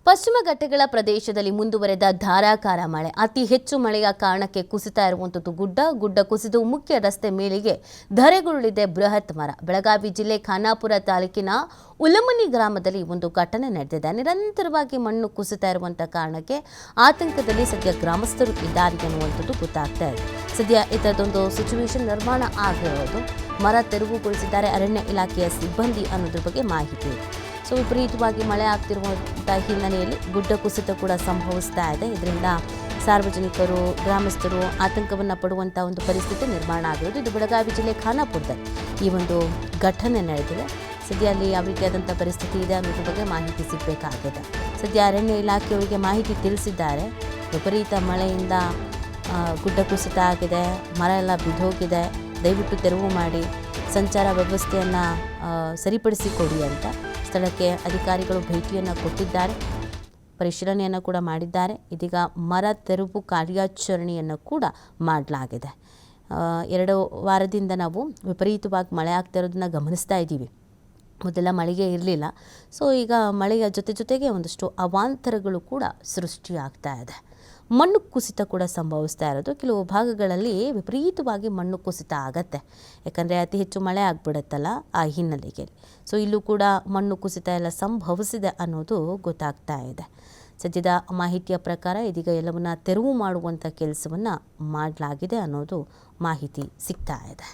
ಪಶ್ಚಿಮ ಘಟ್ಟಗಳ ಪ್ರದೇಶದಲ್ಲಿ ಮುಂದುವರೆದ ಧಾರಾಕಾರ ಮಳೆ, ಅತಿ ಹೆಚ್ಚು ಮಳೆಯ ಕಾರಣಕ್ಕೆ ಕುಸಿತಾ ಇರುವಂತದ್ದು ಗುಡ್ಡ ಕುಸಿದು ಮುಖ್ಯ ರಸ್ತೆ ಮೇಲೆಗೆ ಧರೆಗುರುಳಿದೆ ಬೃಹತ್ ಮರ. ಬೆಳಗಾವಿ ಜಿಲ್ಲೆ ಖಾನಾಪುರ ತಾಲೂಕಿನ ಉಲಮನಿ ಗ್ರಾಮದಲ್ಲಿ ಒಂದು ಘಟನೆ ನಡೆದಿದೆ. ನಿರಂತರವಾಗಿ ಮಣ್ಣು ಕುಸಿತಾ ಇರುವಂತಹ ಕಾರಣಕ್ಕೆ ಆತಂಕದಲ್ಲಿ ಸದ್ಯ ಗ್ರಾಮಸ್ಥರು ಇದ್ದಾರೆ ಅನ್ನುವಂಥದ್ದು ಗೊತ್ತಾಗ್ತಾ ಇದೆ. ಸದ್ಯ ಇದರದೊಂದು ಸಿಚುವೇಶನ್ ನಿರ್ಮಾಣ ಆಗಿರೋದು, ಮರ ತೆರವುಗೊಳಿಸಿದ್ದಾರೆ ಅರಣ್ಯ ಇಲಾಖೆಯ ಸಿಬ್ಬಂದಿ ಅನ್ನೋದ್ರ ಬಗ್ಗೆ ಮಾಹಿತಿ ಇದೆ. ಸೊ ವಿಪರೀತವಾಗಿ ಮಳೆ ಆಗ್ತಿರುವಂಥ ಹಿನ್ನೆಲೆಯಲ್ಲಿ ಗುಡ್ಡ ಕುಸಿತ ಕೂಡ ಸಂಭವಿಸ್ತಾ ಇದೆ. ಇದರಿಂದ ಸಾರ್ವಜನಿಕರು, ಗ್ರಾಮಸ್ಥರು ಆತಂಕವನ್ನು ಪಡುವಂಥ ಒಂದು ಪರಿಸ್ಥಿತಿ ನಿರ್ಮಾಣ ಆಗಿರೋದು. ಇದು ಬೆಳಗಾವಿ ಜಿಲ್ಲೆ ಖಾನಾಪುರದಲ್ಲಿ ಈ ಒಂದು ಘಟನೆ ನಡೆದಿದೆ. ಸದ್ಯ ಅಲ್ಲಿ ಯಾವ ರೀತಿಯಾದಂಥ ಪರಿಸ್ಥಿತಿ ಇದೆ ಅನ್ನೋದ್ರ ಬಗ್ಗೆ ಮಾಹಿತಿ ಸಿಗಬೇಕಾಗಿದೆ. ಸದ್ಯ ಅರಣ್ಯ ಇಲಾಖೆಯವರಿಗೆ ಮಾಹಿತಿ ತಿಳಿಸಿದ್ದಾರೆ. ವಿಪರೀತ ಮಳೆಯಿಂದ ಗುಡ್ಡ ಕುಸಿತ ಆಗಿದೆ, ಮರ ಎಲ್ಲ ಬಿದ್ದೋಗಿದೆ, ದಯವಿಟ್ಟು ತೆರವು ಮಾಡಿ ಸಂಚಾರ ವ್ಯವಸ್ಥೆಯನ್ನು ಸರಿಪಡಿಸಿಕೊಡಿ ಅಂತ ಸ್ಥಳಕ್ಕೆ ಅಧಿಕಾರಿಗಳು ಭೇಟಿಯನ್ನು ಕೊಟ್ಟಿದ್ದಾರೆ, ಪರಿಶೀಲನೆಯನ್ನು ಕೂಡ ಮಾಡಿದ್ದಾರೆ. ಇದೀಗ ಮರ ತೆರವು ಕಾರ್ಯಾಚರಣೆಯನ್ನು ಕೂಡ ಮಾಡಲಾಗಿದೆ. 2 ವಾರದಿಂದ ನಾವು ವಿಪರೀತವಾಗಿ ಮಳೆ ಆಗ್ತಾ ಇರೋದನ್ನ ಗಮನಿಸ್ತಾ ಇದ್ದೀವಿ. ಮೊದಲ ಮಳೆಗೆ ಇರಲಿಲ್ಲ. ಸೊ ಈಗ ಮಳೆಯ ಜೊತೆಗೆ ಒಂದಷ್ಟು ಅವಾಂತರಗಳು ಕೂಡ ಸೃಷ್ಟಿಯಾಗ್ತಾ ಇದೆ. ಮಣ್ಣು ಕುಸಿತ ಕೂಡ ಸಂಭವಿಸ್ತಾ ಇರೋದು. ಕೆಲವು ಭಾಗಗಳಲ್ಲಿ ವಿಪರೀತವಾಗಿ ಮಣ್ಣು ಕುಸಿತ ಆಗತ್ತೆ, ಯಾಕಂದರೆ ಅತಿ ಹೆಚ್ಚು ಮಳೆ ಆಗಿಬಿಡುತ್ತಲ್ಲ ಆ ಹಿನ್ನೆಲೆಗೆ. ಸೊ ಇಲ್ಲೂ ಕೂಡ ಮಣ್ಣು ಕುಸಿತ ಎಲ್ಲ ಸಂಭವಿಸಿದೆ ಅನ್ನೋದು ಗೊತ್ತಾಗ್ತಾ ಇದೆ. ಸದ್ಯದ ಮಾಹಿತಿಯ ಪ್ರಕಾರ ಇದೀಗ ಎಲ್ಲವನ್ನ ತೆರವು ಮಾಡುವಂಥ ಕೆಲಸವನ್ನು ಮಾಡಲಾಗಿದೆ ಅನ್ನೋದು ಮಾಹಿತಿ ಸಿಗ್ತಾ ಇದೆ.